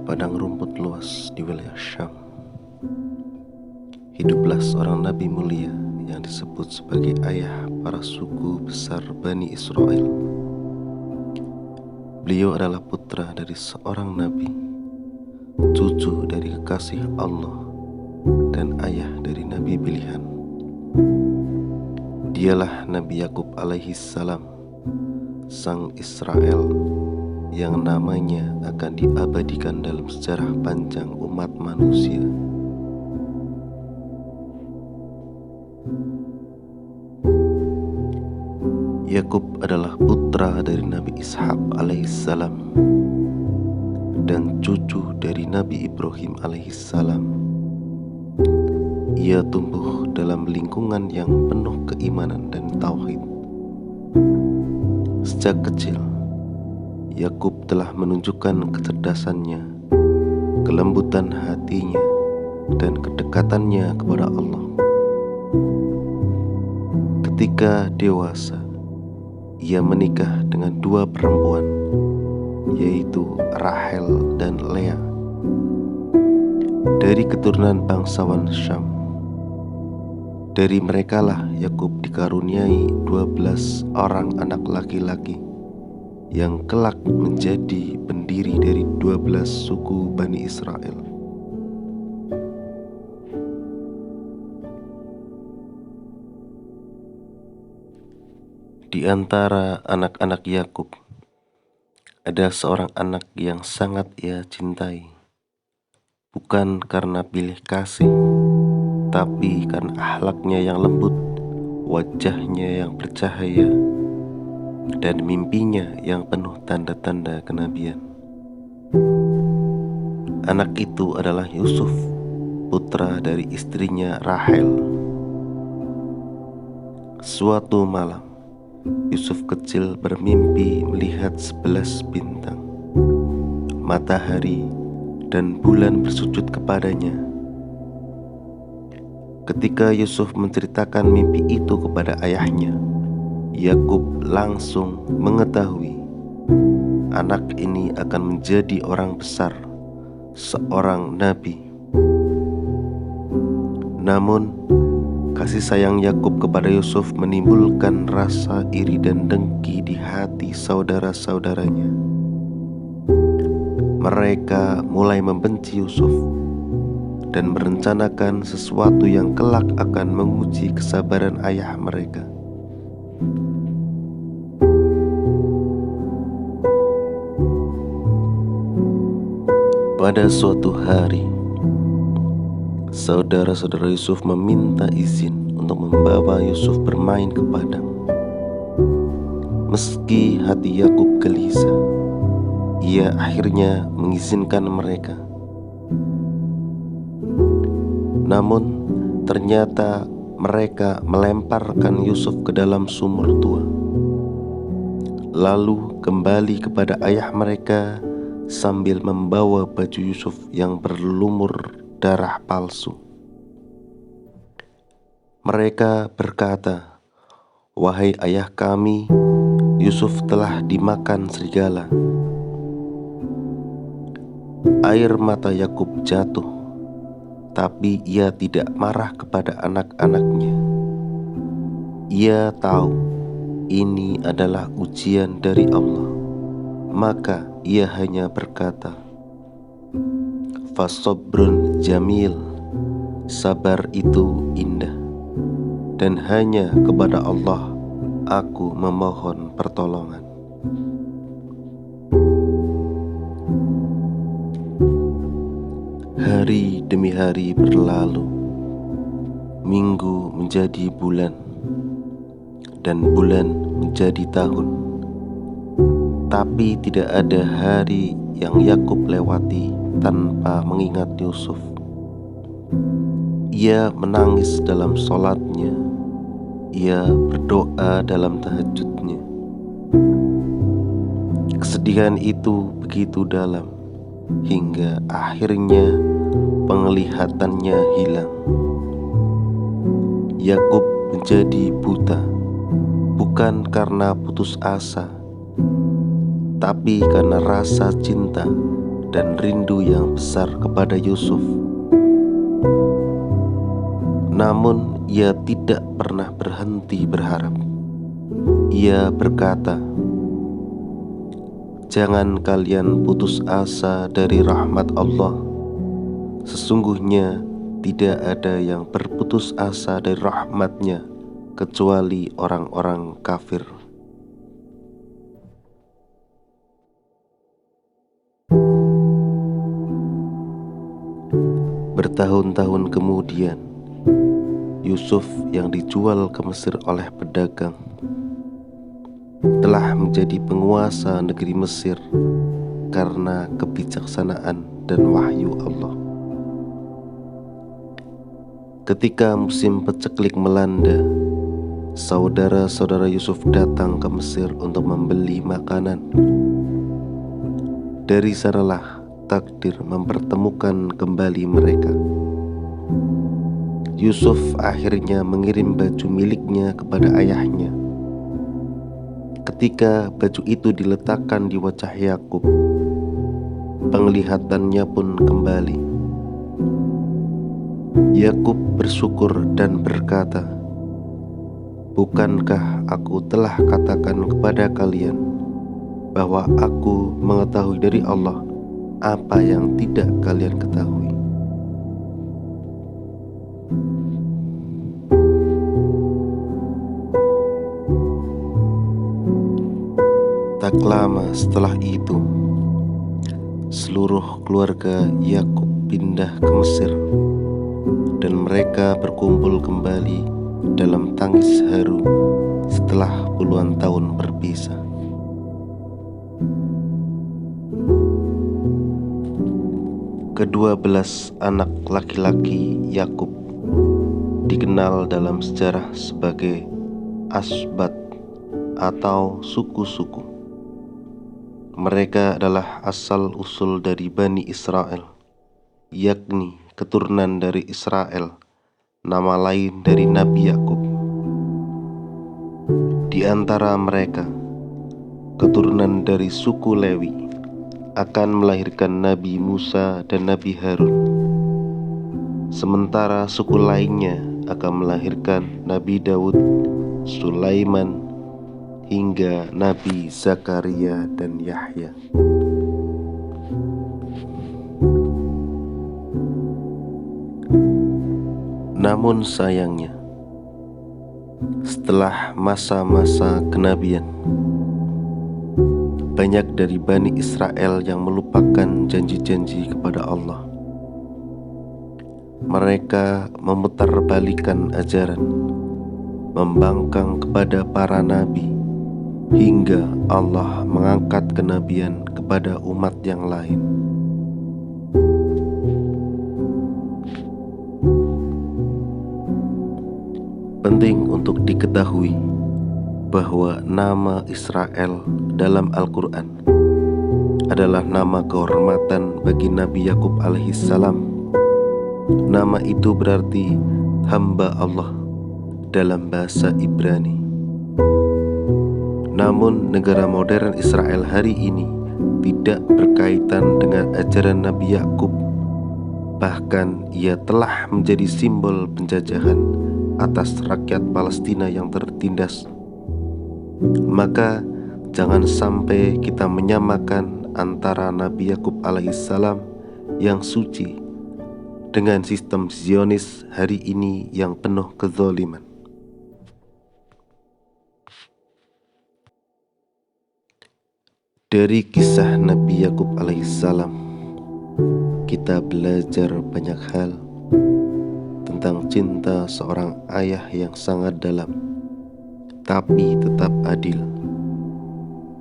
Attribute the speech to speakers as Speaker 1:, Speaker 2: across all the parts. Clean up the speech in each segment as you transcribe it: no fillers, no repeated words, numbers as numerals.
Speaker 1: padang rumput luas di wilayah Syam, hiduplah seorang nabi mulia yang disebut sebagai ayah para suku besar Bani Israel. Beliau adalah putra dari seorang nabi, cucu dari kekasih Allah, dan ayah dari nabi pilihan. Dialah Nabi Yakub alaihi salam, sang Israel yang namanya akan diabadikan dalam sejarah panjang umat manusia. Yakub adalah putra dari Nabi Ishak alaihissalam dan cucu dari Nabi Ibrahim alaihissalam. Ia tumbuh dalam lingkungan yang penuh keimanan dan tauhid. Sejak kecil, Yakub telah menunjukkan kecerdasannya, kelembutan hatinya, dan kedekatannya kepada Allah. Ketika dewasa, ia menikah dengan dua perempuan, yaitu Rahel dan Lea, dari keturunan bangsawan Syam. Dari merekalah Yakub dikaruniai 12 orang anak laki-laki yang kelak menjadi pendiri dari 12 suku Bani Israel. Di antara anak-anak Yakub, ada seorang anak yang sangat ia cintai, bukan karena pilih kasih, tapi karena akhlaknya yang lembut, wajahnya yang bercahaya, dan mimpinya yang penuh tanda-tanda kenabian. Anak itu adalah Yusuf, putra dari istrinya Rahel. Suatu malam, Yusuf kecil bermimpi melihat 11 bintang, matahari, dan bulan bersujud kepadanya. Ketika Yusuf menceritakan mimpi itu kepada ayahnya, Yakub langsung mengetahui anak ini akan menjadi orang besar, seorang nabi. Namun, kasih sayang Yakub kepada Yusuf menimbulkan rasa iri dan dengki di hati saudara-saudaranya. Mereka mulai membenci Yusuf dan merencanakan sesuatu yang kelak akan menguji kesabaran ayah mereka. Pada suatu hari, saudara-saudara Yusuf meminta izin untuk membawa Yusuf bermain ke padang. Meski hati Yakub gelisah, ia akhirnya mengizinkan mereka. Namun ternyata mereka melemparkan Yusuf ke dalam sumur tua, lalu kembali kepada ayah mereka sambil membawa baju Yusuf yang berlumur darah palsu. Mereka berkata, "Wahai ayah kami, Yusuf telah dimakan serigala." Air mata Yakub jatuh, tapi ia tidak marah kepada anak-anaknya. Ia tahu ini adalah ujian dari Allah, maka ia hanya berkata, "Fasobrun jamil," sabar itu indah, dan hanya kepada Allah aku memohon pertolongan. Hari demi hari berlalu, minggu menjadi bulan, dan bulan menjadi tahun. Tapi tidak ada hari yang Yakub lewati tanpa mengingat Yusuf. Ia menangis dalam sholatnya, ia berdoa dalam tahajudnya. Kesedihan itu begitu dalam, hingga akhirnya penglihatannya hilang. Yakub menjadi buta, bukan karena putus asa, tapi karena rasa cinta dan rindu yang besar kepada Yusuf. Namun ia tidak pernah berhenti berharap. Ia berkata, "Jangan kalian putus asa dari rahmat Allah. Sesungguhnya tidak ada yang berputus asa dari rahmat-Nya kecuali orang-orang kafir." Bertahun-tahun kemudian, Yusuf yang dijual ke Mesir oleh pedagang telah menjadi penguasa negeri Mesir karena kebijaksanaan dan wahyu Allah. Ketika musim paceklik melanda, saudara-saudara Yusuf datang ke Mesir untuk membeli makanan. Dari sanalah takdir mempertemukan kembali mereka. Yusuf akhirnya mengirim baju miliknya kepada ayahnya. Ketika baju itu diletakkan di wajah Yakub, penglihatannya pun kembali. Yakub bersyukur dan berkata, "Bukankah aku telah katakan kepada kalian bahwa aku mengetahui dari Allah apa yang tidak kalian ketahui?" Tak lama setelah itu, seluruh keluarga Yakub pindah ke Mesir dan mereka berkumpul kembali dalam tangis haru setelah puluhan tahun berpisah. Kedua-belas anak laki-laki Yakub dikenal dalam sejarah sebagai asbat atau suku-suku. Mereka adalah asal-usul dari Bani Israel, yakni keturunan dari Israel, nama lain dari Nabi Yakub. Di antara mereka, keturunan dari suku Lewi akan melahirkan Nabi Musa dan Nabi Harun, sementara suku lainnya akan melahirkan Nabi Daud, Sulaiman, hingga Nabi Zakaria dan Yahya. Namun sayangnya, setelah masa-masa kenabian, banyak dari Bani Israel yang melupakan janji-janji kepada Allah. Mereka memutarbalikkan ajaran, membangkang kepada para nabi, hingga Allah mengangkat kenabian kepada umat yang lain. Penting untuk diketahui bahwa nama Israel dalam Al-Quran adalah nama kehormatan bagi Nabi Yakub alaihissalam. Nama itu berarti hamba Allah dalam bahasa Ibrani. Namun negara modern Israel hari ini tidak berkaitan dengan ajaran Nabi Yakub. Bahkan ia telah menjadi simbol penjajahan atas rakyat Palestina yang tertindas. Maka jangan sampai kita menyamakan antara Nabi Yakub alaihissalam yang suci dengan sistem Zionis hari ini yang penuh kezaliman. Dari kisah Nabi Yakub alaihissalam, kita belajar banyak hal tentang cinta seorang ayah yang sangat dalam, tapi tetap adil,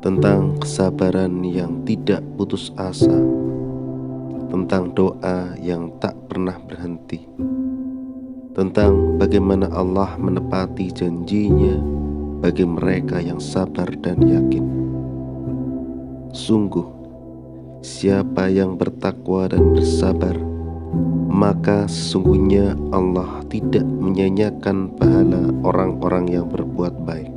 Speaker 1: tentang kesabaran yang tidak putus asa, tentang doa yang tak pernah berhenti, tentang bagaimana Allah menepati janjinya bagi mereka yang sabar dan yakin. Sungguh, siapa yang bertakwa dan bersabar, maka sesungguhnya Allah tidak menyanyiakan pahala orang-orang yang berbuat baik.